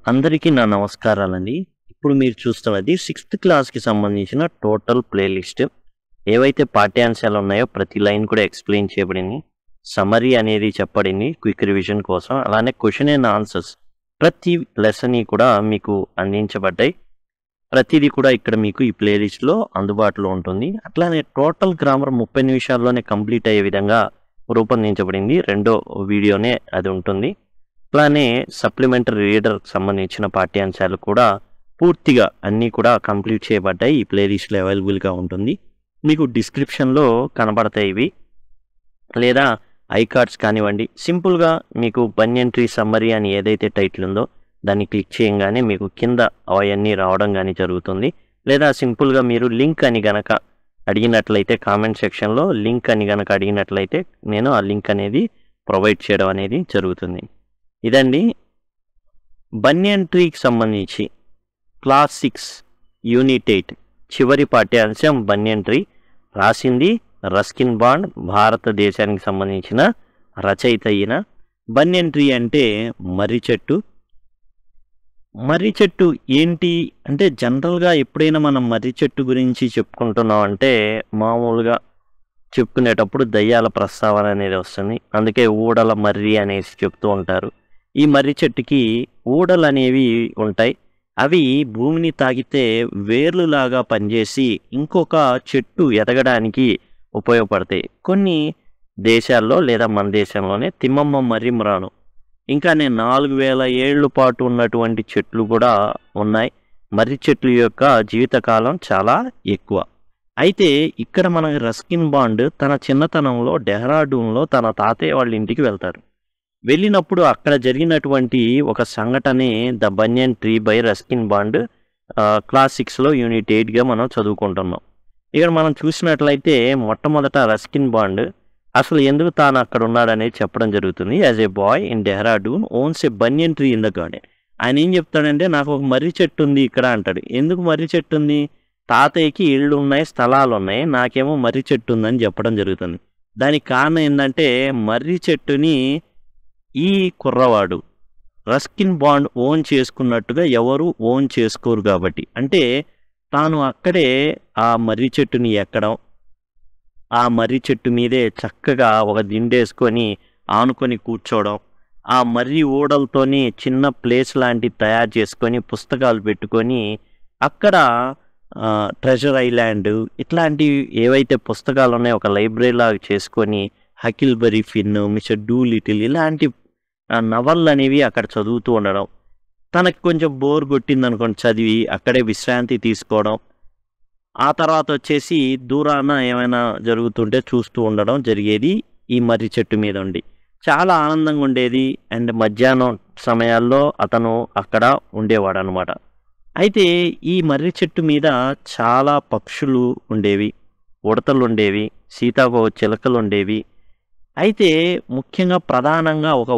అందరికీ నా నమస్కారాలండి. ఇప్పుడు మీరు చూస్తున్నది 6th క్లాస్‌కి సంబంధించిన టోటల్ ప్లేలిస్ట్. ఏవైతే పాఠ్యాంశాలు ఉన్నాయో ప్రతి లైన్ కూడా ఎక్స్‌ప్లెయిన్ చేయబడింది. సమ్మరీ అనేది చెప్పబడింది క్విక్ రివిజన్ కోసం. అలానే క్వెషన్ అండ్ ఆన్సర్స్ ప్రతి లెసన్‌ని కూడా మీకు అందించబడ్డాయి. ప్రతిదీ కూడా ఇక్కడ మీకు ఈ ప్లేలిస్ట్‌లో అందుబాటులో ఉంటుంది. అట్లానే టోటల్ గ్రామర్ 30 నిమిషాల్లోనే కంప్లీట్ అయ్యే విధంగా రూపొందించబడింది. రెండో వీడియోనే అది ఉంటుంది. అలానే సప్లిమెంటరీ రీడర్కి సంబంధించిన పాఠ్యాంశాలు కూడా పూర్తిగా అన్నీ కూడా కంప్లీట్ చేయబడ్డాయి. ఈ ప్లేలిస్ట్లో అవైలబుల్గా ఉంటుంది. మీకు డిస్క్రిప్షన్లో కనబడతాయి ఇవి, లేదా ఐకార్డ్స్ కానివ్వండి. సింపుల్గా మీకు బన్యన్ ట్రీ సమ్మరీ అని ఏదైతే టైటిల్ ఉందో దాన్ని క్లిక్ చేయగానే మీకు కింద అవన్నీ రావడం కానీ జరుగుతుంది. లేదా సింపుల్గా మీరు లింక్ అని గనక అడిగినట్లయితే కామెంట్ సెక్షన్లో లింక్ అని గనక అడిగినట్లయితే నేను ఆ లింక్ అనేది ప్రొవైడ్ చేయడం అనేది జరుగుతుంది. ఇదండి బన్యన్ ట్రీకి సంబంధించి క్లాస్ 6 యూనిట్ 8 చివరి పాఠ్యాంశం బన్యన్ ట్రీ. రాసింది రస్కిన్ బాండ్, భారతదేశానికి సంబంధించిన రచయిత ఈయన. బన్యన్ ట్రీ అంటే మర్రి చెట్టు. మర్రి చెట్టు ఏంటి అంటే జనరల్గా ఎప్పుడైనా మనం మర్రి చెట్టు గురించి చెప్పుకుంటున్నాం అంటే మామూలుగా చెప్పుకునేటప్పుడు దయ్యాల ప్రస్తావన అనేది వస్తుంది. అందుకే ఊడల మర్రి అనేసి చెప్తూ ఉంటారు. ఈ మర్రి చెట్టుకి ఊడలు అనేవి ఉంటాయి. అవి భూమిని తాకితే వేర్లులాగా పనిచేసి ఇంకొక చెట్టు ఎదగడానికి ఉపయోగపడతాయి. కొన్ని దేశాల్లో లేదా మన దేశంలోనే తిమ్మమ్మ మర్రి మ్రాను ఇంకా 4000 ఏళ్ళ పాటు ఉన్నటువంటి చెట్లు కూడా ఉన్నాయి. మర్రి చెట్ల యొక్క జీవితకాలం చాలా ఎక్కువ. అయితే ఇక్కడ మన రస్కిన్ బాండ్ తన చిన్నతనంలో డెహ్రాడూన్లో తన తాతయ్య వాళ్ళ ఇంటికి వెళ్తారు. వెళ్ళినప్పుడు అక్కడ జరిగినటువంటి ఒక సంఘటనే the banyan tree by Ruskin Bond class 6లో యూనిట్ 8గా మనం చదువుకుంటున్నాం. ఇక్కడ మనం చూసినట్లయితే మొట్టమొదట రస్కిన్ బాండ్ అసలు ఎందుకు తాను అక్కడ ఉన్నాడనేది చెప్పడం జరుగుతుంది. As a boy in Dehradun owns a banyan tree in the garden. ఆయన ఏం చెప్తాడంటే నాకు ఒక మర్రి చెట్టు ఉంది ఇక్కడ అంటాడు. ఎందుకు మర్రి చెట్టు ఉంది? తాతయ్యకి ఇళ్ళు ఉన్నాయి, స్థలాలు ఉన్నాయి, నాకేమో మర్రి చెట్టు ఉందని చెప్పడం జరుగుతుంది. దానికి కారణం ఏంటంటే మర్రి చెట్టుని ఈ కుర్రవాడు రస్కిన్ బాండ్ ఓన్ చేసుకున్నట్టుగా ఎవరు ఓన్ చేసుకోరు కాబట్టి. అంటే తాను అక్కడే ఆ మర్రి చెట్టుని ఎక్కడం, ఆ మర్రి చెట్టు మీదే చక్కగా ఒక దిండేసుకొని ఆనుకొని కూర్చోవడం, ఆ మర్రి ఊడలతోని చిన్న ప్లేస్ లాంటివి తయారు చేసుకొని పుస్తకాలు పెట్టుకొని అక్కడ ట్రెజర్ ఐలాండ్ ఇట్లాంటివి ఏవైతే పుస్తకాలు ఉన్నాయో ఒక లైబ్రరీ లాగా చేసుకొని Huckleberry Finn, Mister Doolittle ఇలాంటి నవళ్ళు అనేవి అక్కడ చదువుతూ ఉండడం. తనకి కొంచెం బోర్ కొట్టిందనుకోండి చదివి అక్కడే విశ్రాంతి తీసుకోవడం. ఆ తర్వాత వచ్చేసి దూరాన ఏమైనా జరుగుతుంటే చూస్తూ ఉండడం జరిగేది ఈ మర్రి చెట్టు మీద ఉండి. చాలా ఆనందంగా ఉండేది. అండ్ మధ్యాహ్నం సమయాల్లో అతను అక్కడ ఉండేవాడు అనమాట. అయితే ఈ మర్రి చెట్టు మీద చాలా పక్షులు ఉండేవి, ఉడతలు ఉండేవి, సీతాకోక చిలుకలు ఉండేవి. అయితే ముఖ్యంగా ప్రధానంగా ఒక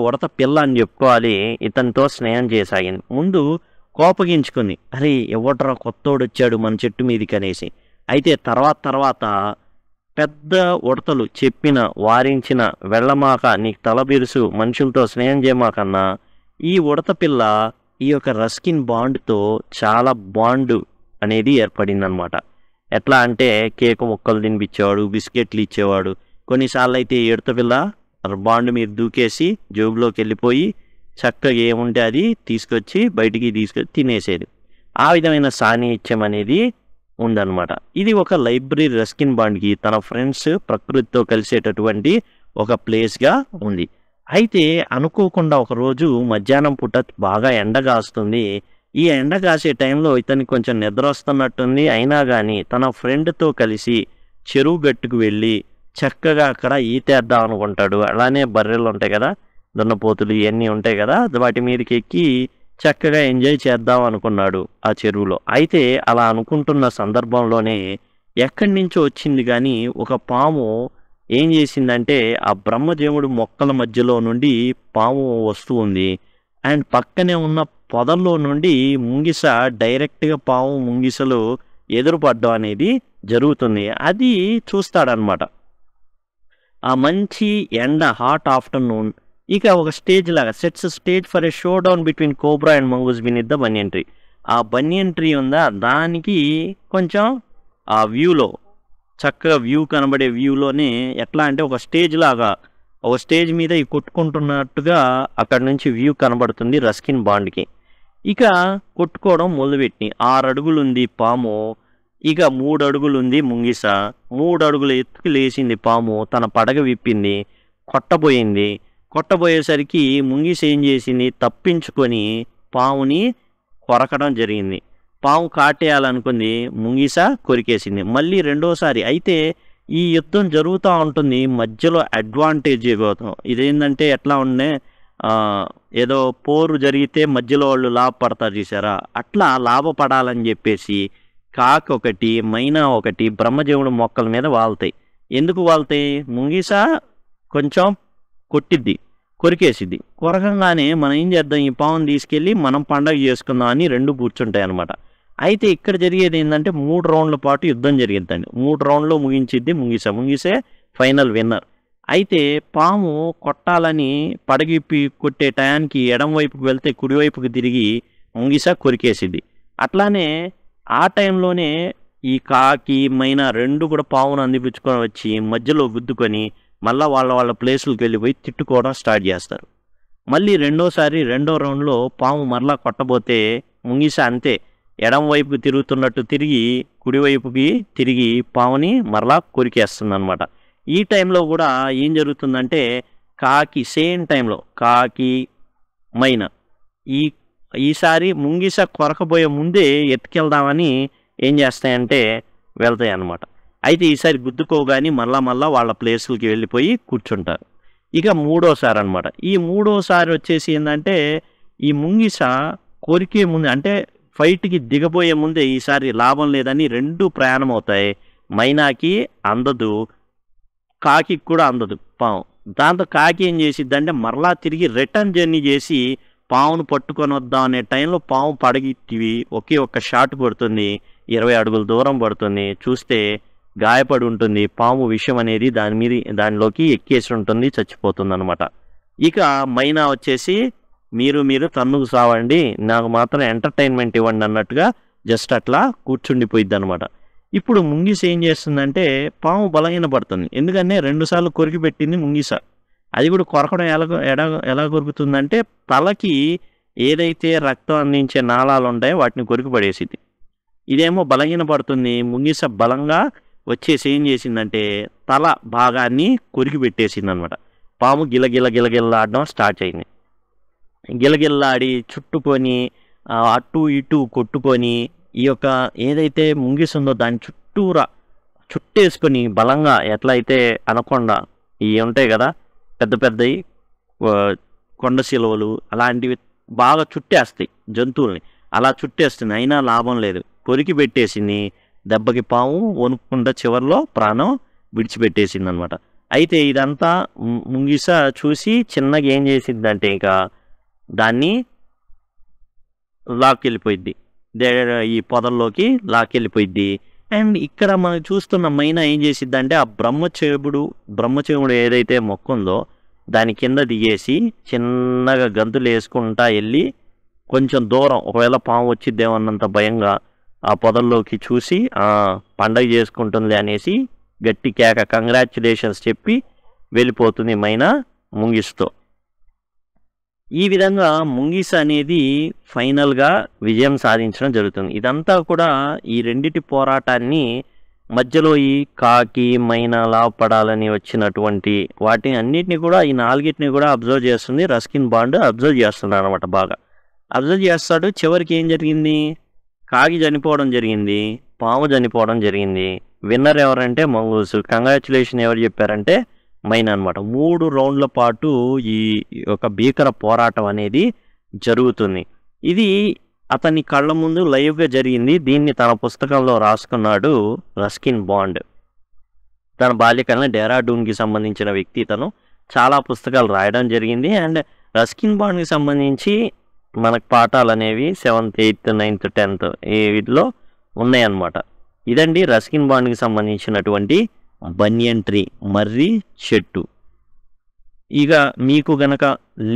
ఉడత పిల్ల అని చెప్పుకోవాలి ఇతనితో స్నేహం చేయసాగింది. ముందు కోపగించుకుంది, అరే ఎవడ్రా కొత్తోడు వచ్చాడు మన చెట్టు మీదకి అనేసి. అయితే తర్వాత పెద్ద ఉడతలు చెప్పిన వారించిన వెళ్ళమాక, నీకు తల బిరుసు, మనుషులతో స్నేహం చేయమాకన్నా ఈ ఉడత పిల్ల ఈ యొక్క రస్కిన్ బాండ్తో చాలా బాండ్ అనేది ఏర్పడిందనమాట. ఎట్లా అంటే కేకు ముక్కలు తినిపించేవాడు, బిస్కెట్లు ఇచ్చేవాడు. కొన్నిసార్లు అయితే ఉడత పిల్ల బాండ్ మీద దూకేసి జోబులోకి వెళ్ళిపోయి చక్కగా ఏముంటే అది తీసుకొచ్చి బయటికి తీసుకొచ్చి తినేసేది. ఆ విధమైన సాన్నిహిత్యం అనేది ఉందన్నమాట. ఇది ఒక లైబ్రరీ రస్కిన్ బాండ్కి తన ఫ్రెండ్స్ ప్రకృతితో కలిసేటటువంటి ఒక ప్లేస్గా ఉంది. అయితే అనుకోకుండా ఒకరోజు మధ్యాహ్నం పూట బాగా ఎండ కాస్తుంది. ఈ ఎండ కాసే టైంలో ఇతనికి కొంచెం నిద్ర వస్తున్నట్టుంది. అయినా కానీ తన ఫ్రెండ్తో కలిసి చెరువు గట్టుకు వెళ్ళి చక్కగా అక్కడ ఈతేద్దాం అనుకుంటాడు. అలానే బర్రెలు ఉంటాయి కదా, దున్నపోతులు ఇవన్నీ ఉంటాయి కదా, వాటి మీదకి ఎక్కి చక్కగా ఎంజాయ్ చేద్దాం అనుకున్నాడు ఆ చెరువులో. అయితే అలా అనుకుంటున్న సందర్భంలోనే ఎక్కడి నుంచో వచ్చింది కానీ ఒక పాము ఏం చేసిందంటే ఆ బ్రహ్మదేవుడు మొక్కల మధ్యలో నుండి పాము వస్తూ ఉంది. అండ్ పక్కనే ఉన్న పొదల్లో నుండి ముంగిస డైరెక్ట్గా పాము ముంగిసలు ఎదురుపడ్డం అనేది జరుగుతుంది. అది చూస్తాడనమాట. ఆ మంచి ఎండ హాట్ ఆఫ్టర్నూన్ ఇక ఒక స్టేజ్ లాగా sets stage for a showdown between cobra and mongoose beneath the banyan tree. ఆ బనియన్ ట్రీ ఉందా దానికి కొంచెం ఆ వ్యూలో చక్కగా వ్యూ కనబడే వ్యూలోనే ఎట్లా అంటే ఒక స్టేజ్ లాగా ఒక స్టేజ్ మీద ఈ కొట్టుకుంటున్నట్టుగా అక్కడ నుంచి వ్యూ కనబడుతుంది రస్కిన్ బాండ్కి. ఇక కొట్టుకోవడం మొదలుపెట్టి 6 అడుగులు ఉంది పాము, ఇక 3 అడుగులు ఉంది ముంగిస. 3 అడుగుల ఎత్తుకు లేచింది పాము, తన పడగ విప్పింది, కొట్టబోయింది. కొట్టబోయేసరికి ముంగిస ఏం చేసింది, తప్పించుకొని పాముని కొరకడం జరిగింది. పాము కాటేయాలనుకుంది, ముంగిస కొరికేసింది. మళ్ళీ రెండోసారి అయితే ఈ యుద్ధం జరుగుతూ ఉంటుంది, మధ్యలో అడ్వాంటేజ్ ఇదేంటంటే ఎట్లా ఉండే ఏదో పోరు జరిగితే మధ్యలో వాళ్ళు లాభపడతారు చూసారా, అట్లా లాభపడాలని చెప్పేసి కాకి ఒకటి మైనా ఒకటి బ్రహ్మదేవుడు మొక్కల మీద వాళ్తాయి. ఎందుకు వాళ్తాయి, ముంగిస కొంచెం కొట్టిద్ది, కొరికేసిద్ది. కొరకంగానే మనం ఏం చేద్దాం, ఈ పావును తీసుకెళ్ళి మనం పండగ చేసుకుందాం అని రెండు కూర్చుంటాయి అనమాట. అయితే ఇక్కడ జరిగేది ఏంటంటే 3 రౌండ్ల పాటు యుద్ధం జరిగిద్దండి. 3 రౌండ్లో ముగించిద్ది ముంగిసే ఫైనల్ విన్నర్. అయితే పాము కొట్టాలని పడగిప్పి కొట్టే టయానికి ఎడం వైపుకి వెళ్తే కుడివైపుకి తిరిగి ముంగిస కొరికేసిద్ది. అట్లానే ఆ టైంలోనే ఈ కాకి మైనా రెండు కూడా పావును అందిపుచ్చుకొని వచ్చి మధ్యలో గుద్దుకొని మళ్ళీ వాళ్ళ ప్లేసులకు వెళ్ళిపోయి తిట్టుకోవడం స్టార్ట్ చేస్తారు. మళ్ళీ రెండో రౌండ్లో పాము మరలా కొట్టబోతే ముంగిస అంతే, ఎడం వైపుకి తిరుగుతున్నట్టు తిరిగి కుడివైపుకి తిరిగి పావుని మరలా కొరికేస్తుంది అనమాట. ఈ టైంలో కూడా ఏం జరుగుతుందంటే కాకి సేమ్ టైంలో కాకి మైనా ఈసారి ముంగిస కొరకబోయే ముందే ఎత్తుకెళ్దామని ఏం చేస్తాయంటే వెళ్తాయి అన్నమాట. అయితే ఈసారి గుద్దుకోగాని మళ్ళా వాళ్ళ ప్లేసులకి వెళ్ళిపోయి కూర్చుంటారు. ఇక మూడోసారి అనమాట. ఈ మూడోసారి వచ్చేసి ఏంటంటే ఈ ముంగిస కొరికే ముందు అంటే ఫైట్కి దిగబోయే ముందే ఈసారి లాభం లేదని రెండు ప్రయాణం అవుతాయి. మైనాకి అందదు, కాకి కూడా అందదు పాము. దాంతో కాకి ఏం చేసిద్దంటే మరలా తిరిగి రిటర్న్ జర్నీ చేసి పావును పట్టుకొని వద్దాం అనే టైంలో పాము పడగిట్టివి ఒకే ఒక్క షాట్ పడుతుంది, 20 అడుగుల దూరం పడుతుంది. చూస్తే గాయపడి ఉంటుంది. పాము విషం అనేది దానిలోకి ఎక్కేసి ఉంటుంది, చచ్చిపోతుంది అనమాట. ఇక మైనా వచ్చేసి మీరు తన్నుకు సావండి, నాకు మాత్రం ఎంటర్టైన్మెంట్ ఇవ్వండి అన్నట్టుగా జస్ట్ అట్లా కూర్చుండిపోయిద్ది అనమాట. ఇప్పుడు ముంగిస ఏం చేస్తుందంటే పాము బలహీన పడుతుంది. ఎందుకంటే 2 సార్లు కొరికి పెట్టింది ముంగిస. అది కూడా కొరకడం ఎలా కొరుకుతుందంటే తలకి ఏదైతే రక్తం అందించే నాళాలు ఉంటాయో వాటిని కొరికి పడేసింది. ఇదేమో బలహీన పడుతుంది. ముంగిస బలంగా వచ్చేసి ఏం చేసిందంటే తల భాగాన్ని కొరికి పెట్టేసింది అనమాట. పాము గిలగిల్లాడడం స్టార్ట్ అయింది. గిలగిల్లాడి చుట్టుకొని అటు ఇటు కొట్టుకొని ఈ యొక్క ఏదైతే ముంగిస ఉందో దాని చుట్టేసుకొని బలంగా ఎట్లయితే అనకొండ ఇవి ఉంటాయి కదా పెద్దవి కొండ శిలువలు అలాంటివి బాగా చుట్టేస్తాయి జంతువుల్ని, అలా చుట్టేస్తుంది. అయినా లాభం లేదు, కొరికి పెట్టేసింది. దెబ్బకి పాము వణుక్కుంటా చివరిలో ప్రాణం విడిచిపెట్టేసింది అనమాట. అయితే ఇదంతా ముంగిస చూసి చిన్నగా ఏం చేసిందంటే ఇక దాన్ని లాక్కెళ్ళిపోయిద్ది, ఈ పొదల్లోకి లాక్కెళ్ళిపోయిద్ది. అండ్ ఇక్కడ మనం చూస్తున్న మైనా ఏం చేసిద్దంటే ఆ బ్రహ్మచేవుడు ఏదైతే మొక్క ఉందో దాని కింద దిగేసి చిన్నగా గంతులు వేసుకుంటా వెళ్ళి కొంచెం దూరం ఒకవేళ పాము వచ్చిద్దేమన్నంత భయంగా ఆ పొదల్లోకి చూసి పండగ చేసుకుంటుంది అనేసి గట్టి కేక కంగ్రాచ్యులేషన్స్ చెప్పి వెళ్ళిపోతుంది మైనా ముంగిసతో. ఈ విధంగా ముంగిస అనేది ఫైనల్గా విజయం సాధించడం జరుగుతుంది. ఇదంతా కూడా ఈ రెండిటి పోరాటాన్ని మధ్యలో ఈ కాకి మైనా లాభపడాలని వచ్చినటువంటి వాటిని అన్నిటిని కూడా ఈ 4టిని కూడా అబ్జర్వ్ చేస్తుంది రస్కిన్ బాండ్. అబ్జర్వ్ చేస్తున్నాడు అనమాట, బాగా అబ్జర్వ్ చేస్తాడు. చివరికి ఏం జరిగింది, కాకి చనిపోవడం జరిగింది, పాము చనిపోవడం జరిగింది. విన్నర్ ఎవరంటే మంగూస్. కంగ్రాచులేషన్ ఎవరు చెప్పారంటే మైనా అనమాట. 3 రౌండ్ల పాటు ఈ ఒక భీకర పోరాటం అనేది జరుగుతుంది. ఇది అతని కళ్ళ ముందు లైవ్గా జరిగింది. దీన్ని తన పుస్తకంలో రాసుకున్నాడు రస్కిన్ బాండ్. తన బాల్యకాలంలో డెహ్రాడూన్కి సంబంధించిన వ్యక్తి తను. చాలా పుస్తకాలు రాయడం జరిగింది. అండ్ రస్కిన్ బాండ్కి సంబంధించి మనకు పాఠాలు అనేవి 7th 8th 9th 10th వీటిలో ఉన్నాయన్నమాట. ఇదండి రస్కిన్ బాండ్కి సంబంధించినటువంటి బనియన్ ట్రీ, మర్రి చెట్టు. ఇక మీకు గనక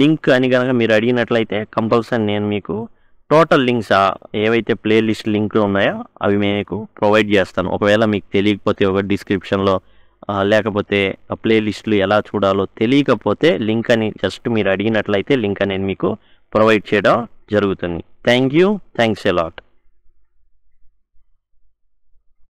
లింక్ అని గనక మీరు అడిగినట్లయితే కంపల్సరీ నేను మీకు టోటల్ లింక్స్ ఏవైతే ప్లేలిస్ట్ లింక్లు ఉన్నాయో అవి మీకు ప్రొవైడ్ చేస్తాను. ఒకవేళ మీకు తెలియకపోతే ఒక డిస్క్రిప్షన్లో లేకపోతే ప్లేలిస్టులు ఎలా చూడాలో తెలియకపోతే లింక్ అని జస్ట్ మీరు అడిగినట్లయితే లింక్ అనేది మీకు ప్రొవైడ్ చేయడం జరుగుతుంది. Thank you. Thanks a lot.